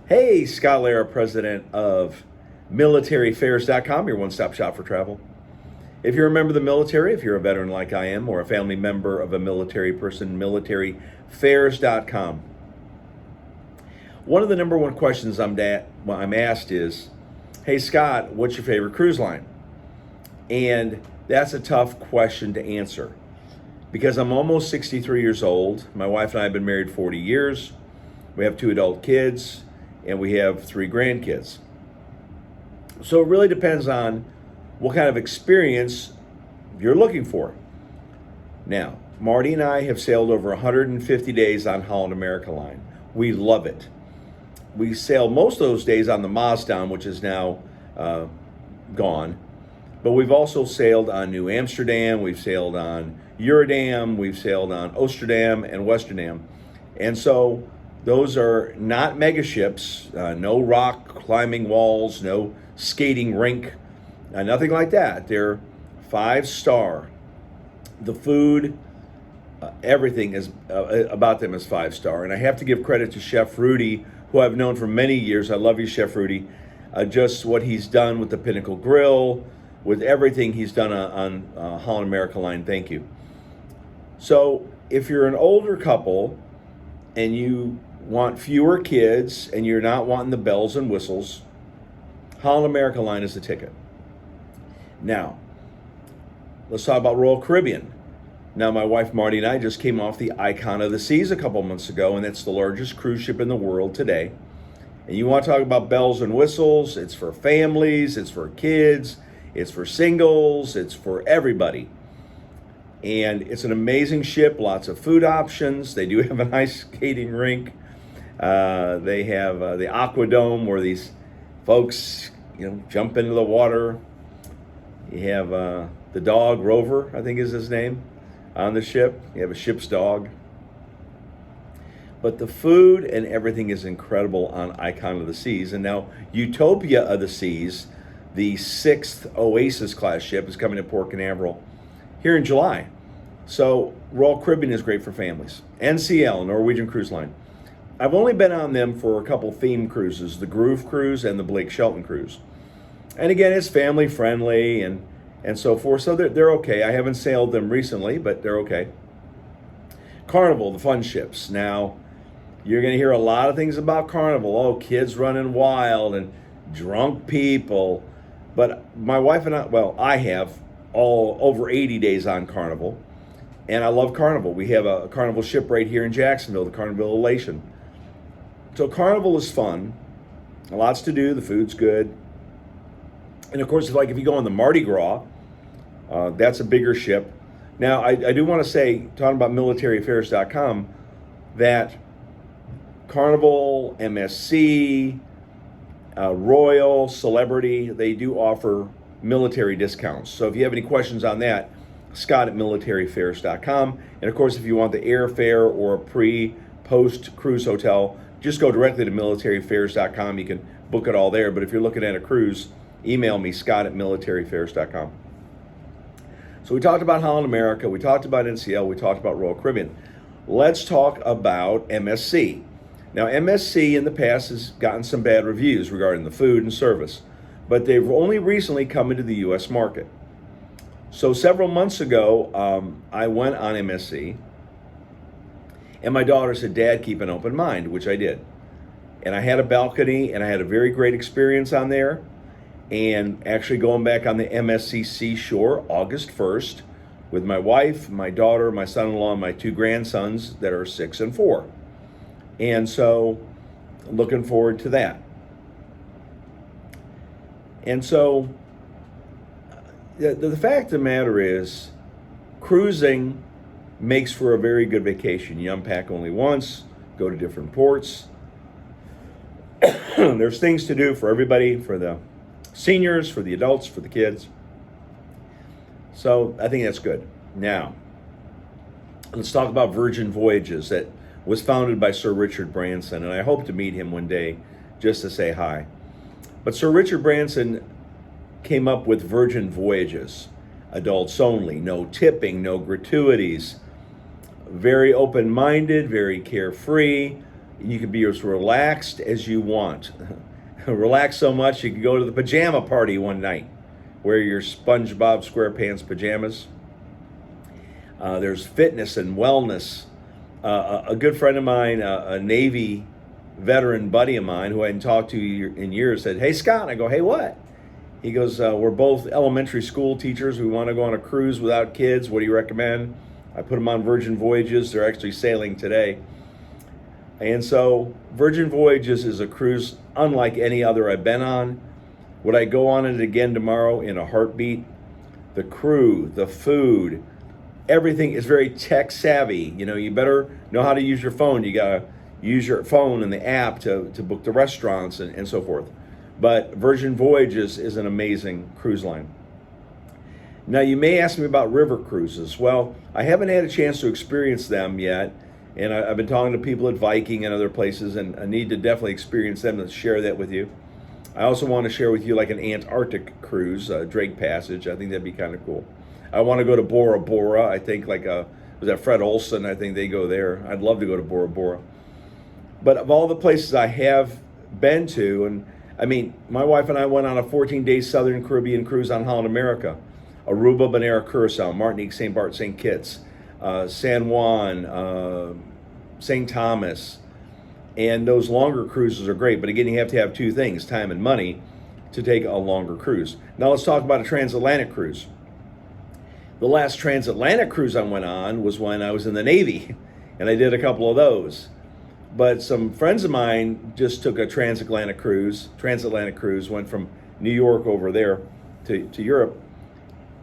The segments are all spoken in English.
Hey, Scott Lara, president of militaryfairs.com, your one-stop shop for travel. If you're a member of the military, if you're a veteran like I am, or a family member of a military person, militaryfairs.com. One of the number one questions I'm asked is, hey, Scott, what's your favorite cruise line? And that's a tough question to answer because I'm almost 63 years old. My wife and I have been married 40 years. We have 2 adult kids, and we have 3 grandkids. So it really depends on what kind of experience you're looking for. Now, Marty and I have sailed over 150 days on Holland America Line. We love it. We sailed most of those days on the Maasdam, which is now gone. But we've also sailed on New Amsterdam, we've sailed on Uredam, we've sailed on Oosterdam and Westerdam. And so those are not mega ships, no rock climbing walls, no skating rink, nothing like that. They're 5-star. The food, everything is about them is 5-star. And I have to give credit to Chef Rudy, who I've known for many years. I love you, Chef Rudy. Just what he's done with the Pinnacle Grill, with everything he's done on Holland America Line. Thank you. So if you're an older couple and you want fewer kids and you're not wanting the bells and whistles, Holland America Line is the ticket. Now, let's talk about Royal Caribbean. Now, my wife Marty and I just came off the Icon of the Seas a couple months ago, and it's the largest cruise ship in the world today. And you want to talk about bells and whistles, it's for families, it's for kids, it's for singles, it's for everybody. And it's an amazing ship, lots of food options. They do have a nice skating rink. They have the Aquadome where these folks, jump into the water. You have the dog, Rover, I think is his name, on the ship. You have a ship's dog. But the food and everything is incredible on Icon of the Seas. And now Utopia of the Seas, the 6th Oasis class ship, is coming to Port Canaveral here in July. So Royal Caribbean is great for families. NCL, Norwegian Cruise Line. I've only been on them for a couple theme cruises, the Groove Cruise and the Blake Shelton Cruise. And again, it's family friendly and so forth, so they're okay. I haven't sailed them recently, but they're okay. Carnival, the fun ships. Now, you're going to hear a lot of things about Carnival. Oh, kids running wild and drunk people. But my wife and I have all over 80 days on Carnival, and I love Carnival. We have a Carnival ship right here in Jacksonville, the Carnival Elation. So Carnival is fun, lots to do, the food's good. And of course, if you go on the Mardi Gras, that's a bigger ship. Now, I do want to say, talking about militaryfairs.com, that Carnival, MSC, Royal, Celebrity, they do offer military discounts. So if you have any questions on that, Scott at militaryfairs.com. And of course, if you want the airfare or a post cruise hotel, just go directly to militaryfairs.com. You can book it all there. But if you're looking at a cruise, email me, Scott at militaryfairs.com. So we talked about Holland America, we talked about NCL, we talked about Royal Caribbean. Let's talk about MSC. Now, MSC in the past has gotten some bad reviews regarding the food and service, but they've only recently come into the U.S. market. So several months ago, I went on MSC, and my daughter said, Dad, keep an open mind, which I did. And I had a balcony, and I had a very great experience on there. And actually going back on the MSC Seashore August 1st with my wife, my daughter, my son-in-law, and my 2 grandsons that are 6 and 4. And so looking forward to that. And so the fact of the matter is, cruising makes for a very good vacation. You unpack only once, go to different ports. There's things to do for everybody, for the seniors, for the adults, for the kids. So I think that's good. Now, let's talk about Virgin Voyages, that was founded by Sir Richard Branson, and I hope to meet him one day just to say hi. But Sir Richard Branson came up with Virgin Voyages, adults only, no tipping, no gratuities, very open-minded, very carefree, You can be as relaxed as you want. Relax so much you can go to the pajama party one night. Wear your SpongeBob SquarePants pajamas. There's fitness and wellness. A good friend of mine, a Navy veteran buddy of mine who I hadn't talked to in years, said, "Hey, Scott." And I go, "Hey, what?" He goes, "We're both elementary school teachers. We want to go on a cruise without kids. What do you recommend?" I put them on Virgin Voyages. They're actually sailing today. And so Virgin Voyages is a cruise unlike any other I've been on. Would I go on it again tomorrow? In a heartbeat. The crew, the food, everything is very tech savvy. You know, you better know how to use your phone. You got to use your phone and the app to book the restaurants and so forth. But Virgin Voyages is an amazing cruise line. Now, you may ask me about river cruises. Well, I haven't had a chance to experience them yet, and I've been talking to people at Viking and other places, and I need to definitely experience them and share that with you. I also want to share with you like an Antarctic cruise, Drake Passage. I think that'd be kind of cool. I want to go to Bora Bora. I think was that Fred Olson? I think they go there. I'd love to go to Bora Bora. But of all the places I have been to, and I mean, my wife and I went on a 14-day Southern Caribbean cruise on Holland America. Aruba, Bonaire, Curacao, Martinique, St. Bart, St. Kitts, San Juan, St. Thomas. And those longer cruises are great. But again, you have to have two things, time and money, to take a longer cruise. Now let's talk about a transatlantic cruise. The last transatlantic cruise I went on was when I was in the Navy, and I did a couple of those. But some friends of mine just took a transatlantic cruise, went from New York over there to Europe.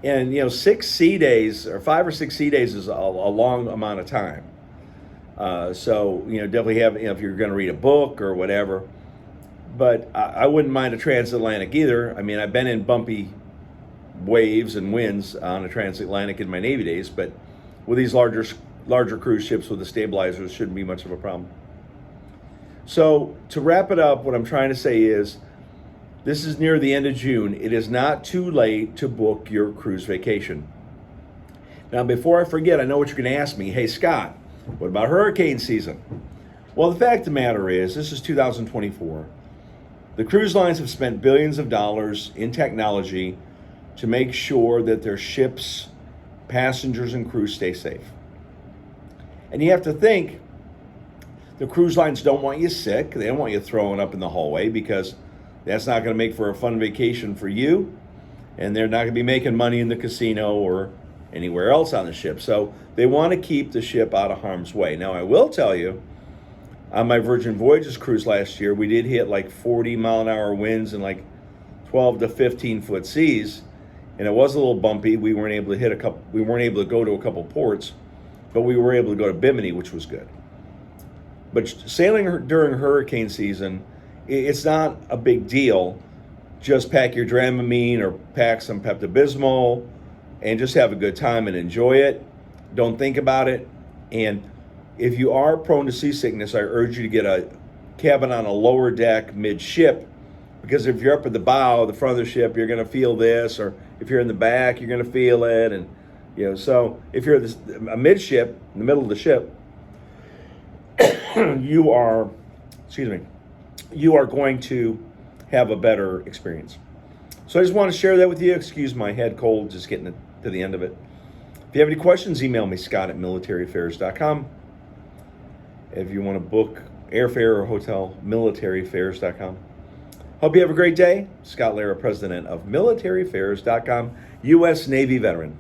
And, 6 sea days or 5 or 6 sea days is a long amount of time. So, definitely have, if you're going to read a book or whatever. But I wouldn't mind a transatlantic either. I mean, I've been in bumpy waves and winds on a transatlantic in my Navy days, but with these larger cruise ships with the stabilizers, shouldn't be much of a problem. So to wrap it up, what I'm trying to say is, this is near the end of June. It is not too late to book your cruise vacation. Now, before I forget, I know what you're going to ask me. Hey, Scott, what about hurricane season? Well, the fact of the matter is, this is 2024. The cruise lines have spent billions of dollars in technology to make sure that their ships, passengers, and crew stay safe. And you have to think, the cruise lines don't want you sick. They don't want you throwing up in the hallway, because that's not going to make for a fun vacation for you. And they're not going to be making money in the casino or anywhere else on the ship. So they want to keep the ship out of harm's way. Now, I will tell you, on my Virgin Voyages cruise last year, we did hit like 40-mile-an-hour winds and like 12 to 15-foot seas. And it was a little bumpy. We weren't able to go to a couple ports, but we were able to go to Bimini, which was good. But sailing during hurricane season, it's not a big deal. Just pack your Dramamine or pack some Pepto-Bismol and just have a good time and enjoy it. Don't think about it. And if you are prone to seasickness, I urge you to get a cabin on a lower deck midship, because if you're up at the bow, the front of the ship, you're going to feel this, or if you're in the back, you're going to feel it. And so if you're a midship, in the middle of the ship, you are going to have a better experience. So I just want to share that with you. Excuse my head cold, just getting to the end of it. If you have any questions, email me, scott@militaraffairs.com. If you want to book airfare or hotel, militaraffairs.com. Hope you have a great day. Scott Lara, president of militaraffairs.com, U.S. Navy veteran.